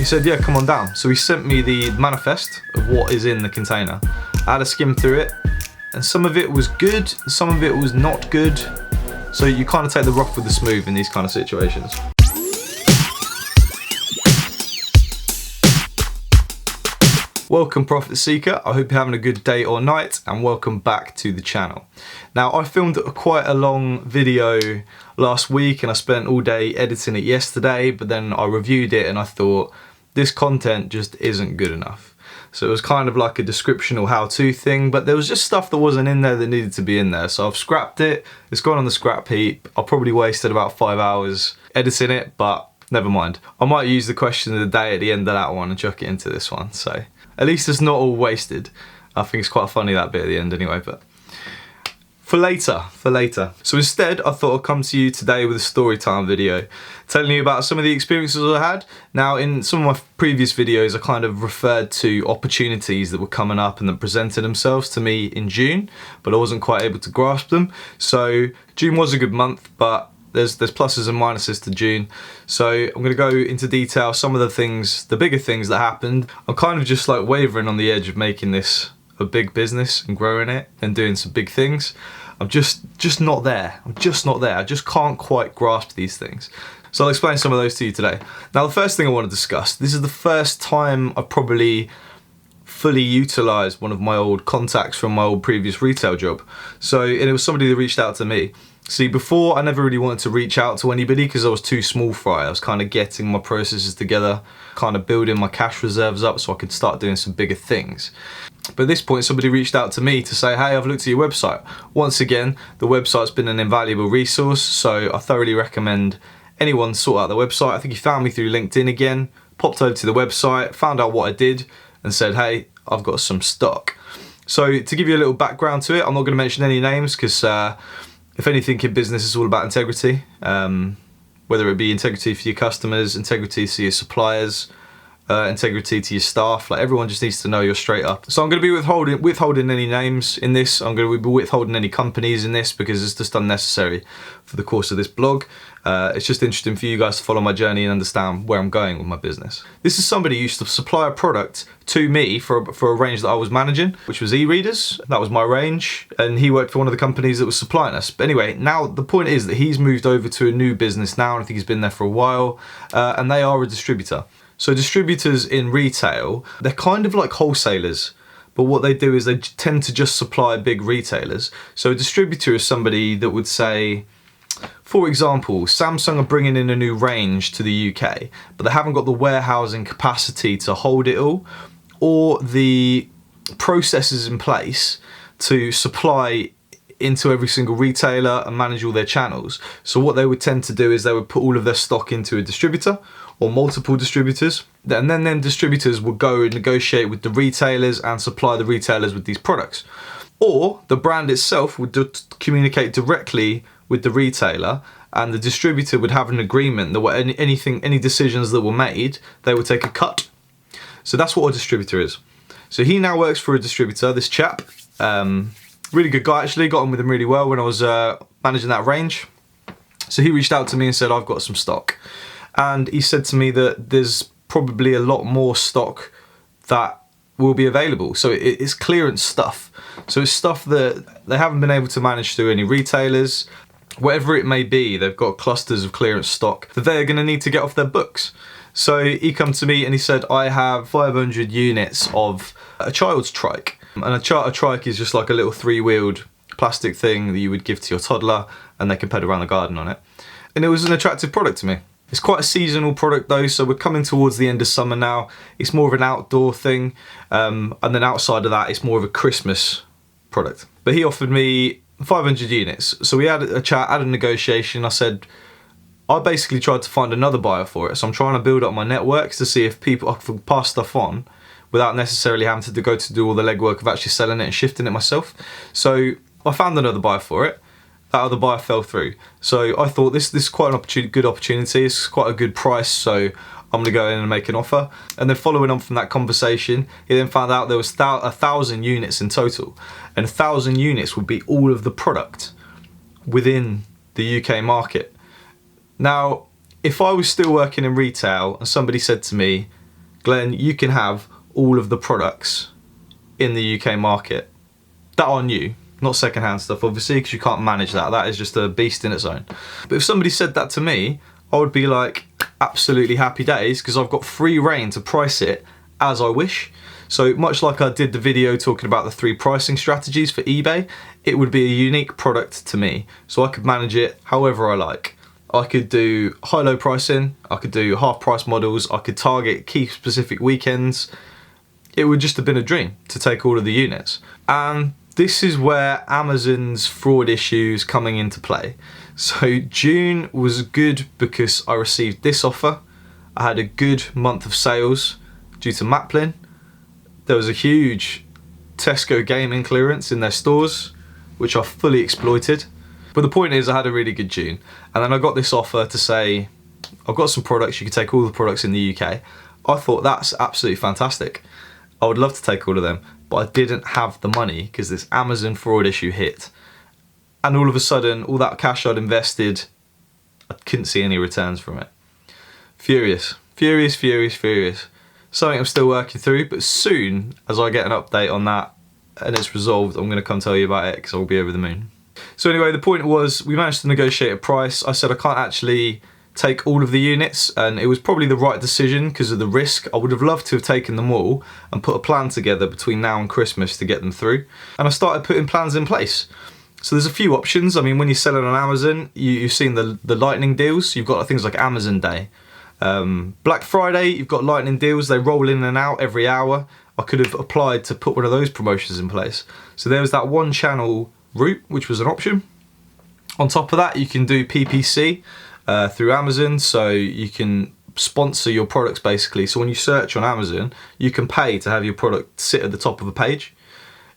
He said, yeah, come on down. So he sent me the manifest of what is in the container. I had a skim through it, and some of it was good, some of it was not good. So you kind of take the rough with the smooth in these kind of situations. Welcome Profit Seeker, I hope you're having a good day or night, and welcome back to the channel. Now, I filmed quite a long video last week and I spent all day editing it yesterday, but then I reviewed it and I thought this content just isn't good enough. So it was kind of like a description or how-to thing, but there was just stuff that wasn't in there that needed to be in there. So I've scrapped it, it's gone on the scrap heap. I probably wasted about 5 hours editing it, but never mind. I might use the question of the day at the end of that one and chuck it into this one. So at least it's not all wasted. I think it's quite funny, that bit at the end anyway, but for later. So instead, I thought I'd come to you today with a story time video, telling you about some of the experiences I had. Now, in some of my previous videos, I kind of referred to opportunities that were coming up and that presented themselves to me in June, but I wasn't quite able to grasp them. So June was a good month, but there's pluses and minuses to June. So I'm gonna go into detail some of the things, the bigger things that happened. I'm kind of just like wavering on the edge of making this a big business and growing it and doing some big things. I'm just not there. I'm just not there. I just can't quite grasp these things. So I'll explain some of those to you today. Now, the first thing I want to discuss, this is the first time I've probably fully utilised one of my old contacts from my old previous retail job. So, and it was somebody that reached out to me. See, before I never really wanted to reach out to anybody because I was too small for it. I was kind of getting my processes together, kind of building my cash reserves up so I could start doing some bigger things. But at this point, somebody reached out to me to say, hey, I've looked at your website. Once again, the website's been an invaluable resource, so I thoroughly recommend anyone sort out the website. I think he found me through LinkedIn again, popped over to the website, found out what I did, and said, hey, I've got some stock. So to give you a little background to it, I'm not going to mention any names because if anything in business, it's all about integrity. Whether it be integrity for your customers, integrity to your suppliers, integrity to your staff. Like, everyone just needs to know you're straight up. So I'm going to be withholding any names in this. I'm going to be withholding any companies in this because it's just unnecessary for the course of this blog. It's just interesting for you guys to follow my journey and understand where I'm going with my business. This is somebody who used to supply a product to me for a range that I was managing, which was e-readers. That was my range, and he worked for one of the companies that was supplying us. But anyway, now the point is that he's moved over to a new business now, and I think he's been there for a while, and they are a distributor. So distributors in retail, they're kind of like wholesalers, but what they do is they tend to just supply big retailers. So a distributor is somebody that would say, for example, Samsung are bringing in a new range to the UK, but they haven't got the warehousing capacity to hold it all, or the processes in place to supply into every single retailer and manage all their channels. So what they would tend to do is they would put all of their stock into a distributor or multiple distributors, and then distributors would go and negotiate with the retailers and supply the retailers with these products. Or the brand itself would communicate directly with the retailer, and the distributor would have an agreement that any decisions that were made, they would take a cut. So that's what a distributor is. So he now works for a distributor, this chap. Really good guy, actually. Got on with him really well when I was managing that range. So he reached out to me and said, I've got some stock. And he said to me that there's probably a lot more stock that will be available. So it's clearance stuff. So it's stuff that they haven't been able to manage through any retailers. Whatever it may be, they've got clusters of clearance stock that they're going to need to get off their books. So he come to me and he said, I have 500 units of a child's trike. And a trike is just like a little 3-wheeled plastic thing that you would give to your toddler and they can pedal around the garden on it. And it was an attractive product to me. It's quite a seasonal product though, so we're coming towards the end of summer now. It's more of an outdoor thing, and then outside of that, it's more of a Christmas product. But he offered me 500 units. So we had a chat, had a negotiation. I said, I basically tried to find another buyer for it. So I'm trying to build up my networks to see if I can pass stuff on without necessarily having to go to do all the legwork of actually selling it and shifting it myself. So I found another buyer for it. That other buyer fell through. So I thought this is quite a good opportunity. It's quite a good price. So I'm gonna go in and make an offer. And then following on from that conversation, he then found out there was 1,000 units in total. And 1,000 units would be all of the product within the UK market. Now, if I was still working in retail and somebody said to me, Glenn, you can have all of the products in the UK market that are new, not secondhand stuff obviously, because you can't manage that. That is just a beast in its own. But if somebody said that to me, I would be like, absolutely happy days, because I've got free reign to price it as I wish. So much like I did the video talking about the 3 pricing strategies for eBay, it would be a unique product to me. So I could manage it however I like. I could do high-low pricing, I could do half-price models, I could target key specific weekends. It would just have been a dream to take all of the units. And this is where Amazon's fraud issues coming into play. So June was good because I received this offer. I had a good month of sales due to Maplin. There was a huge Tesco gaming clearance in their stores, which I fully exploited. But the point is, I had a really good June. And then I got this offer to say, I've got some products, you can take all the products in the UK. I thought that's absolutely fantastic. I would love to take all of them, but I didn't have the money because this Amazon fraud issue hit. And all of a sudden, all that cash I'd invested, I couldn't see any returns from it. Furious, furious, furious, furious. Something I'm still working through, but soon as I get an update on that and it's resolved, I'm gonna come tell you about it because I'll be over the moon. So anyway, the point was, we managed to negotiate a price. I said I can't actually take all of the units, and it was probably the right decision because of the risk. I would have loved to have taken them all and put a plan together between now and Christmas to get them through. And I started putting plans in place. So there's a few options. I mean, when you're selling on Amazon, you've seen the lightning deals. You've got things like Amazon Day. Black Friday, you've got lightning deals. They roll in and out every hour. I could have applied to put one of those promotions in place. So there was that one channel route, which was an option. On top of that, you can do PPC through Amazon. So you can sponsor your products basically. So when you search on Amazon, you can pay to have your product sit at the top of a page.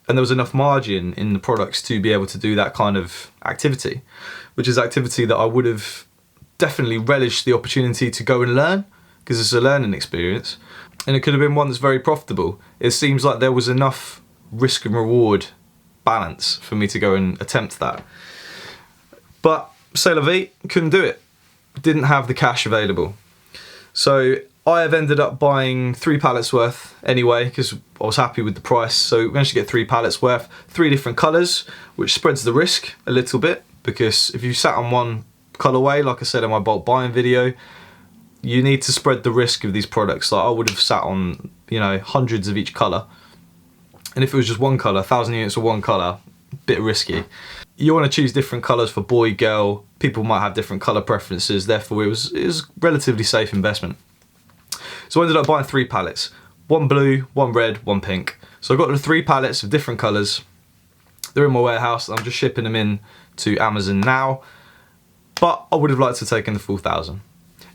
And there was enough margin in the products to be able to do that kind of activity, which is activity that I would have definitely relished the opportunity to go and learn, because it's a learning experience. And it could have been one that's very profitable. It seems like there was enough risk and reward balance for me to go and attempt that. But c'est la vie, couldn't do it. Didn't have the cash available. So I have ended up buying 3 pallets worth anyway, because I was happy with the price. So we managed to get 3 pallets worth, 3 different colours, which spreads the risk a little bit, because if you sat on one colourway, like I said in my bulk buying video, you need to spread the risk of these products. Like I would have sat on, you know, hundreds of each colour. And if it was just one colour, 1,000 units of one colour, bit risky. You want to choose different colours for boy, girl. People might have different colour preferences. Therefore, it was relatively safe investment. So I ended up buying 3 pallets. 1 blue, 1 red, 1 pink. So I got the 3 pallets of different colours. They're in my warehouse. I'm just shipping them in to Amazon now. But I would have liked to have taken the full 1,000.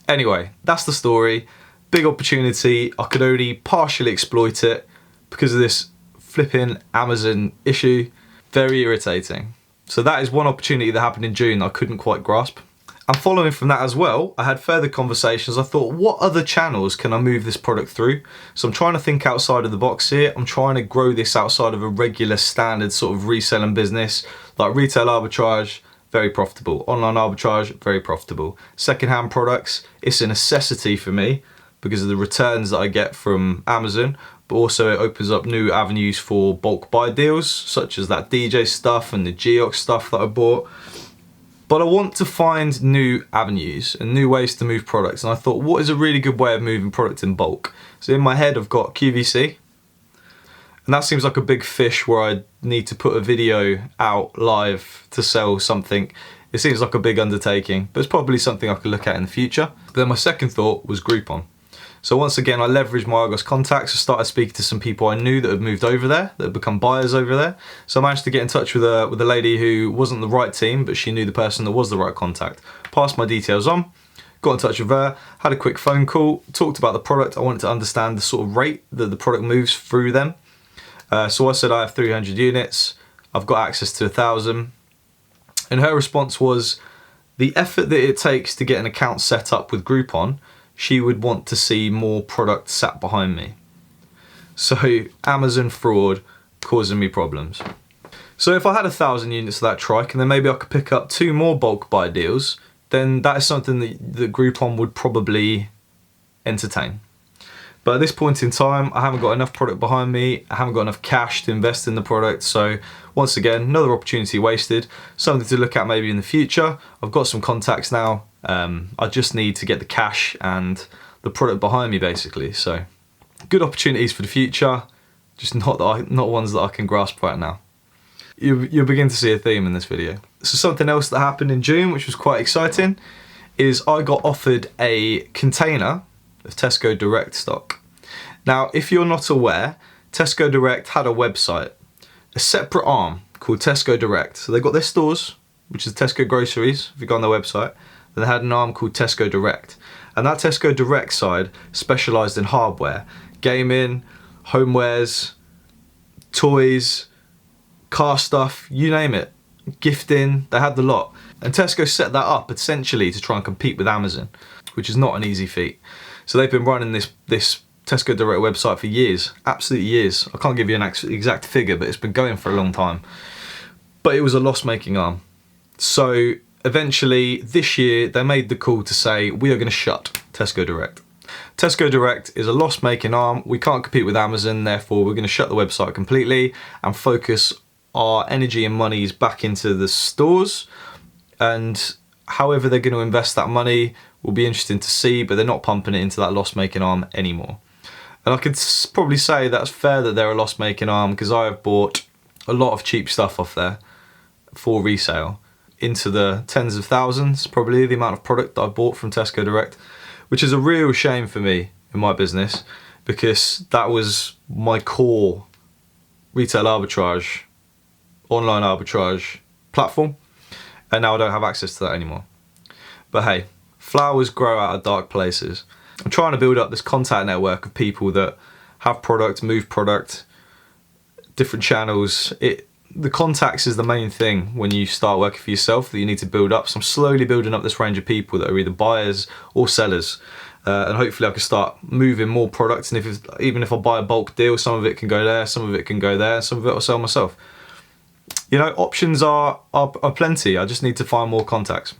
Anyway, that's the story. Big opportunity. I could only partially exploit it because of this flipping Amazon issue. Very irritating. So that is one opportunity that happened in June that I couldn't quite grasp. And following from that as well, I had further conversations. I thought, what other channels can I move this product through? So I'm trying to think outside of the box here. I'm trying to grow this outside of a regular standard sort of reselling business, like retail arbitrage, very profitable. Online arbitrage, very profitable. Secondhand products, it's a necessity for me because of the returns that I get from Amazon, but also it opens up new avenues for bulk buy deals, such as that DJ stuff and the Geox stuff that I bought. But I want to find new avenues and new ways to move products. And I thought, what is a really good way of moving product in bulk? So in my head, I've got QVC. And that seems like a big fish where I need to put a video out live to sell something. It seems like a big undertaking, but it's probably something I could look at in the future. But then my second thought was Groupon. So once again, I leveraged my Argos contacts. I started speaking to some people I knew that had moved over there, that had become buyers over there. So I managed to get in touch with a lady who wasn't the right team, but she knew the person that was the right contact. Passed my details on, got in touch with her, had a quick phone call, talked about the product. I wanted to understand the sort of rate that the product moves through them. So I said I have 300 units, I've got access to 1,000. And her response was, the effort that it takes to get an account set up with Groupon, she would want to see more product sat behind me. So Amazon fraud causing me problems. So if I had 1,000 units of that trike and then maybe I could pick up 2 more bulk buy deals, then that is something that Groupon would probably entertain. But at this point in time, I haven't got enough product behind me. I haven't got enough cash to invest in the product. So once again, another opportunity wasted. Something to look at maybe in the future. I've got some contacts now. I just need to get the cash and the product behind me basically. So good opportunities for the future, just not ones that I can grasp right now. You'll begin to see a theme in this video. So something else that happened in June, which was quite exciting, is I got offered a container of Tesco Direct stock. Now, if you're not aware, Tesco Direct had a website, a separate arm called Tesco Direct. So they got their stores, which is Tesco groceries, if you go on their website, then they had an arm called Tesco Direct. And that Tesco Direct side specialised in hardware, gaming, homewares, toys, car stuff, you name it, gifting, they had the lot. And Tesco set that up essentially to try and compete with Amazon, which is not an easy feat. So they've been running this Tesco Direct website for years, absolute years. I can't give you an exact figure, but it's been going for a long time. But it was a loss-making arm. So eventually this year they made the call to say, we are going to shut Tesco Direct. Tesco Direct is a loss-making arm. We can't compete with Amazon, therefore we're going to shut the website completely and focus our energy and monies back into the stores. And however they're going to invest that money will be interesting to see, but they're not pumping it into that loss-making arm anymore. And I could probably say that's fair that they're a loss-making arm, because I have bought a lot of cheap stuff off there for resale, into the tens of thousands, probably the amount of product that I bought from Tesco Direct, which is a real shame for me in my business, because that was my core retail arbitrage, online arbitrage platform, and now I don't have access to that anymore. But hey, flowers grow out of dark places. I'm trying to build up this contact network of people that have product, move product, different channels. The contacts is the main thing when you start working for yourself that you need to build up. So I'm slowly building up this range of people that are either buyers or sellers. And hopefully I can start moving more products. And even if I buy a bulk deal, some of it can go there, some of it can go there, and some of it I'll sell myself. You know, options are plenty. I just need to find more contacts.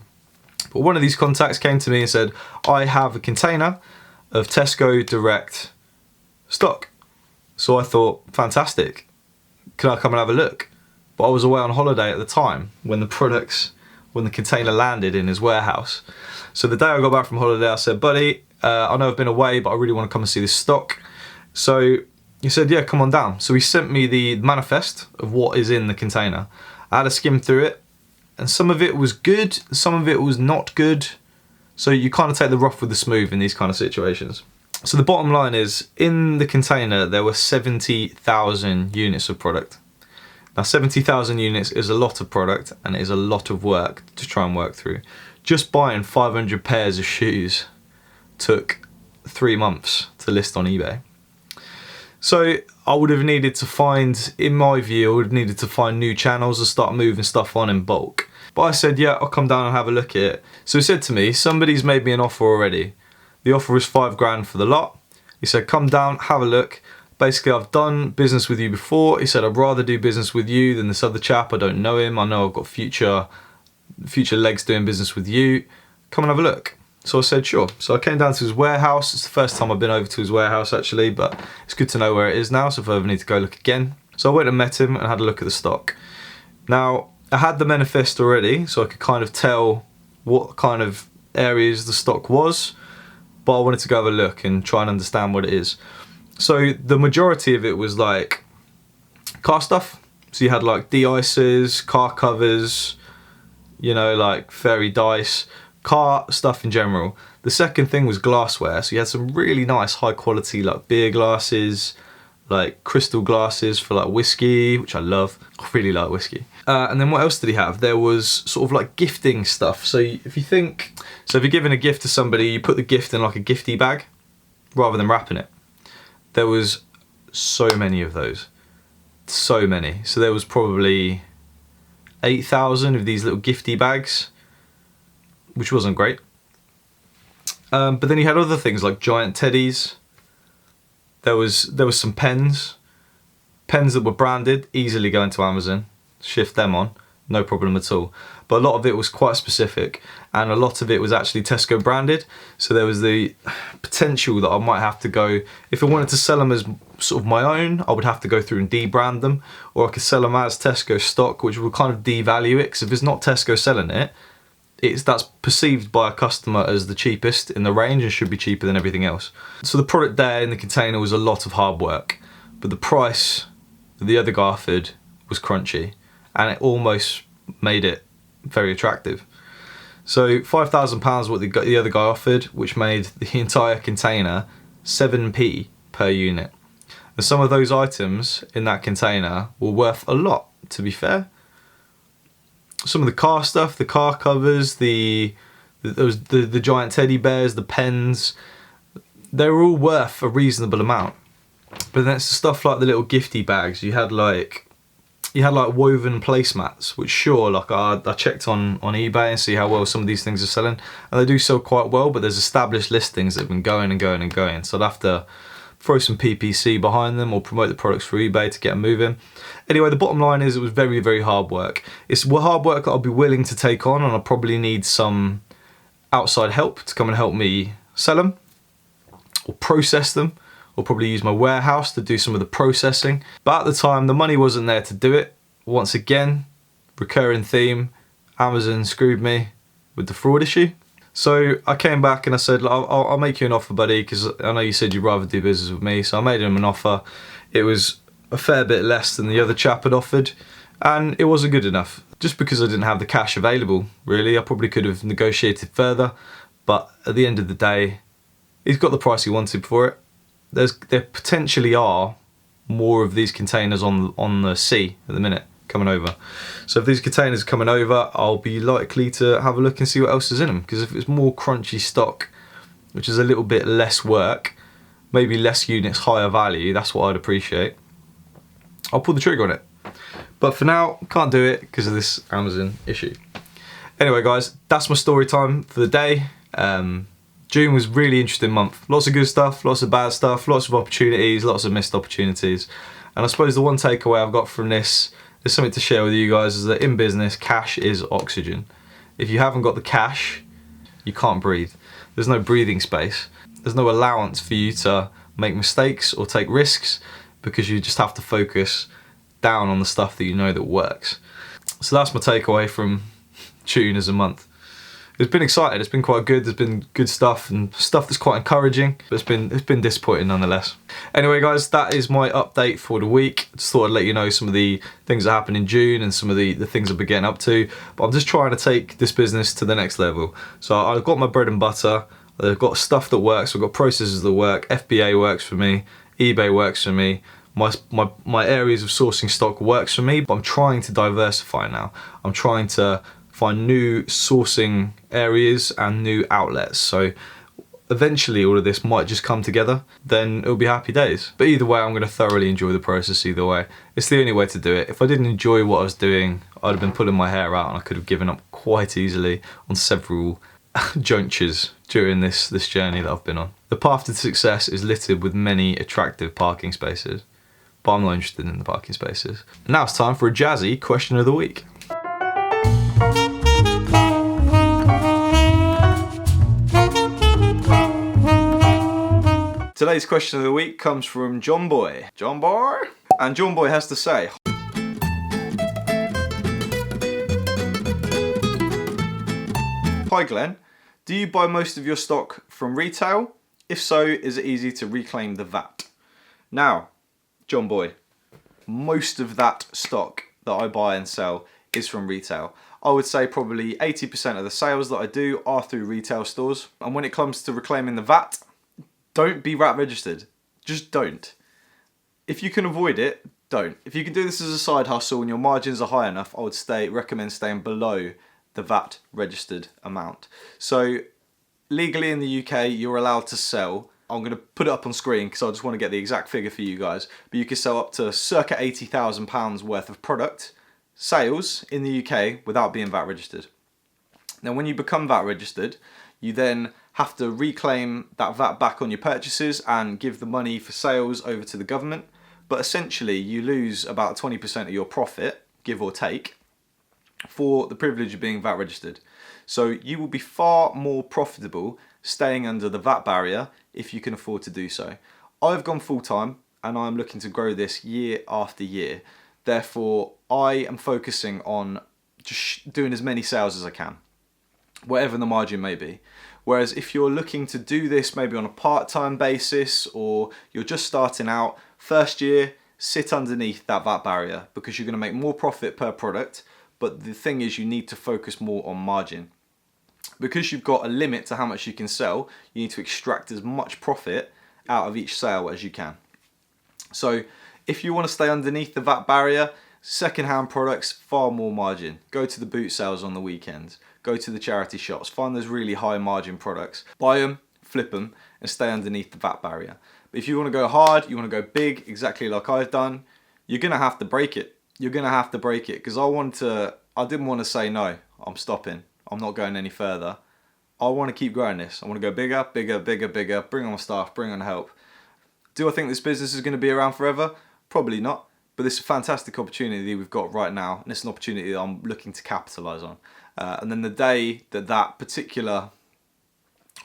But one of these contacts came to me and said, I have a container of Tesco Direct stock. So I thought, fantastic. Can I come and have a look? But I was away on holiday at the time when the container landed in his warehouse. So the day I got back from holiday, I said, buddy, I know I've been away, but I really want to come and see this stock. So he said, yeah, come on down. So he sent me the manifest of what is in the container. I had a skim through it, and some of it was good, some of it was not good. So you kind of take the rough with the smooth in these kind of situations. So the bottom line is, in the container, there were 70,000 units of product. Now 70,000 units is a lot of product, and it is a lot of work to try and work through. Just buying 500 pairs of shoes took 3 months to list on eBay. So I would have needed to find, in my view, I would have needed to find new channels and start moving stuff on in bulk. But I said, yeah, I'll come down and have a look at it. So he said to me, somebody's made me an offer already. The offer was $5,000 for the lot. He said, come down, have a look. Basically, I've done business with you before. He said, I'd rather do business with you than this other chap. I don't know him. I know I've got future legs doing business with you. Come and have a look. So I said, sure. So I came down to his warehouse. It's the first time I've been over to his warehouse, actually, but it's good to know where it is now, so if I ever need to go look again. So I went and met him and had a look at the stock. Now, I had the manifest already, so I could kind of tell what kind of areas the stock was, but I wanted to go have a look and try and understand what it is. So the majority of it was like car stuff. So you had like de-icers, car covers, you know, like fairy dice, car stuff in general. The second thing was glassware. So you had some really nice high quality like beer glasses, like crystal glasses for like whiskey, which I love. I really like whiskey. And then what else did he have? There was sort of like gifting stuff. So if you're giving a gift to somebody, you put the gift in like a gifty bag rather than wrapping it. There was so many of those. So many. So there was probably 8,000 of these little gifty bags, which wasn't great. But then you had other things like giant teddies. There was some pens that were branded, easily go into Amazon, shift them on. no problem at all. But a lot of it was quite specific, and a lot of it was actually Tesco branded. So there was the potential that I might have to go, if I wanted to sell them as sort of my own, I would have to go through and debrand them, or I could sell them as Tesco stock, which would kind of devalue it, because if it's not Tesco selling it, that's perceived by a customer as the cheapest in the range and should be cheaper than everything else. So the product there in the container was a lot of hard work, but the price that the other guy offered was crunchy, and it almost made it very attractive. So £5,000 what the other guy offered, which made the entire container 7p per unit. And some of those items in that container were worth a lot, to be fair. Some of the car stuff, the car covers, the giant teddy bears, the pens, they were all worth a reasonable amount. But then it's the stuff like the little gifty bags. You had like woven placemats, which sure, like I checked on eBay and see how well some of these things are selling, and they do sell quite well, but there's established listings that have been going and going and going. So I'd have to throw some PPC behind them or promote the products through eBay to get them moving. Anyway, the bottom line is it was very, very hard work. It's hard work that I'll be willing to take on, and I'll probably need some outside help to come and help me sell them or process them, or probably use my warehouse to do some of the processing. But at the time, the money wasn't there to do it. Once again, recurring theme, Amazon screwed me with the fraud issue. So I came back and I said, I'll make you an offer, buddy, because I know you said you'd rather do business with me. So I made him an offer. It was a fair bit less than the other chap had offered, and it wasn't good enough. Just because I didn't have the cash available, really. I probably could have negotiated further, but at the end of the day, he's got the price he wanted for it. There potentially are more of these containers on the sea at the minute coming over. So if these containers are coming over, I'll be likely to have a look and see what else is in them. Because if it's more crunchy stock, which is a little bit less work, maybe less units, higher value, that's what I'd appreciate, I'll pull the trigger on it. But for now, can't do it because of this Amazon issue. Anyway guys, that's my story time for the day. June was a really interesting month. Lots of good stuff, lots of bad stuff, lots of opportunities, lots of missed opportunities. And I suppose the one takeaway I've got from this, there's something to share with you guys, is that in business, cash is oxygen. If you haven't got the cash, you can't breathe. There's no breathing space. There's no allowance for you to make mistakes or take risks, because you just have to focus down on the stuff that you know that works. So that's my takeaway from June as a month. It's been exciting, it's been quite good, there's been good stuff and stuff that's quite encouraging, but it's been disappointing nonetheless. Anyway guys, that is my update for the week. Just thought I'd let you know some of the things that happened in June and some of the things I've been getting up to, but I'm just trying to take this business to the next level. So I've got my bread and butter, I've got stuff that works, I've got processes that work, FBA works for me, eBay works for me, my areas of sourcing stock works for me, but I'm trying to diversify now. I'm trying to find new sourcing areas and new outlets. So eventually all of this might just come together, then it'll be happy days. But either way, I'm going to thoroughly enjoy the process either way. It's the only way to do it. If I didn't enjoy what I was doing, I'd have been pulling my hair out and I could have given up quite easily on several junctures during this journey that I've been on. The path to success is littered with many attractive parking spaces, but I'm not interested in the parking spaces. Now it's time for a jazzy question of the week. Today's question of the week comes from John Boy. John Boy? And John Boy has to say, hi Glenn, do you buy most of your stock from retail? If so, is it easy to reclaim the VAT? Now, John Boy, most of that stock that I buy and sell is from retail. I would say probably 80% of the sales that I do are through retail stores. And when it comes to reclaiming the VAT, don't be VAT registered. Just don't. If you can avoid it, don't. If you can do this as a side hustle and your margins are high enough, I would recommend staying below the VAT registered amount. So legally in the UK, you're allowed to sell, I'm going to put it up on screen because I just want to get the exact figure for you guys, but you can sell up to circa £80,000 worth of product sales in the UK without being VAT registered. Now when you become VAT registered, you then have to reclaim that VAT back on your purchases and give the money for sales over to the government, but essentially you lose about 20% of your profit, give or take, for the privilege of being VAT registered. So you will be far more profitable staying under the VAT barrier if you can afford to do so. I've gone full time and I'm looking to grow this year after year. Therefore, I am focusing on just doing as many sales as I can, whatever the margin may be. Whereas if you're looking to do this maybe on a part-time basis, or you're just starting out, first year, sit underneath that VAT barrier, because you're going to make more profit per product. But the thing is, you need to focus more on margin. Because you've got a limit to how much you can sell, you need to extract as much profit out of each sale as you can. So if you want to stay underneath the VAT barrier, second-hand products, far more margin. Go to the boot sales on the weekends. Go to the charity shops. Find those really high margin products. Buy them, flip them, and stay underneath the VAT barrier. But if you want to go hard, you want to go big, exactly like I've done, you're going to have to break it. You're going to have to break it, because I didn't want to say, no, I'm stopping. I'm not going any further. I want to keep growing this. I want to go bigger, bigger, bigger, bigger, bring on staff, bring on help. Do I think this business is going to be around forever? Probably not. But this is a fantastic opportunity we've got right now, and it's an opportunity that I'm looking to capitalise on. And then the day that particular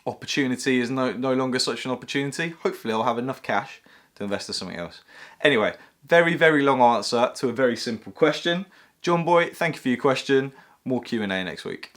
opportunity is no longer such an opportunity, hopefully I'll have enough cash to invest in something else. Anyway, very, very long answer to a very simple question. John Boy, thank you for your question. More Q&A next week.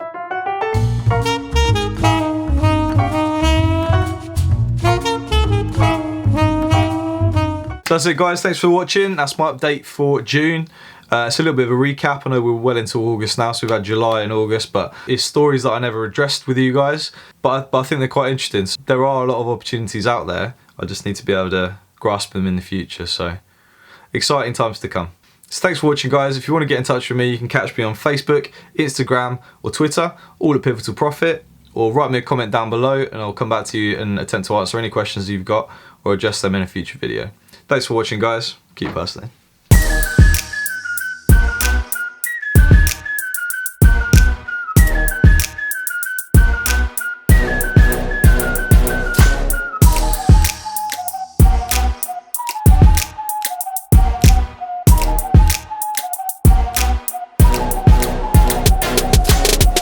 So that's it, guys. Thanks for watching. That's my update for June. It's a little bit of a recap. I know we're well into August now, so we've had July and August, but it's stories that I never addressed with you guys. But I think they're quite interesting. So there are a lot of opportunities out there. I just need to be able to grasp them in the future. So exciting times to come. So thanks for watching, guys. If you want to get in touch with me, you can catch me on Facebook, Instagram, or Twitter, all at Pivotal Profit, or write me a comment down below and I'll come back to you and attempt to answer any questions you've got or address them in a future video. Thanks for watching, guys. Keep hustling.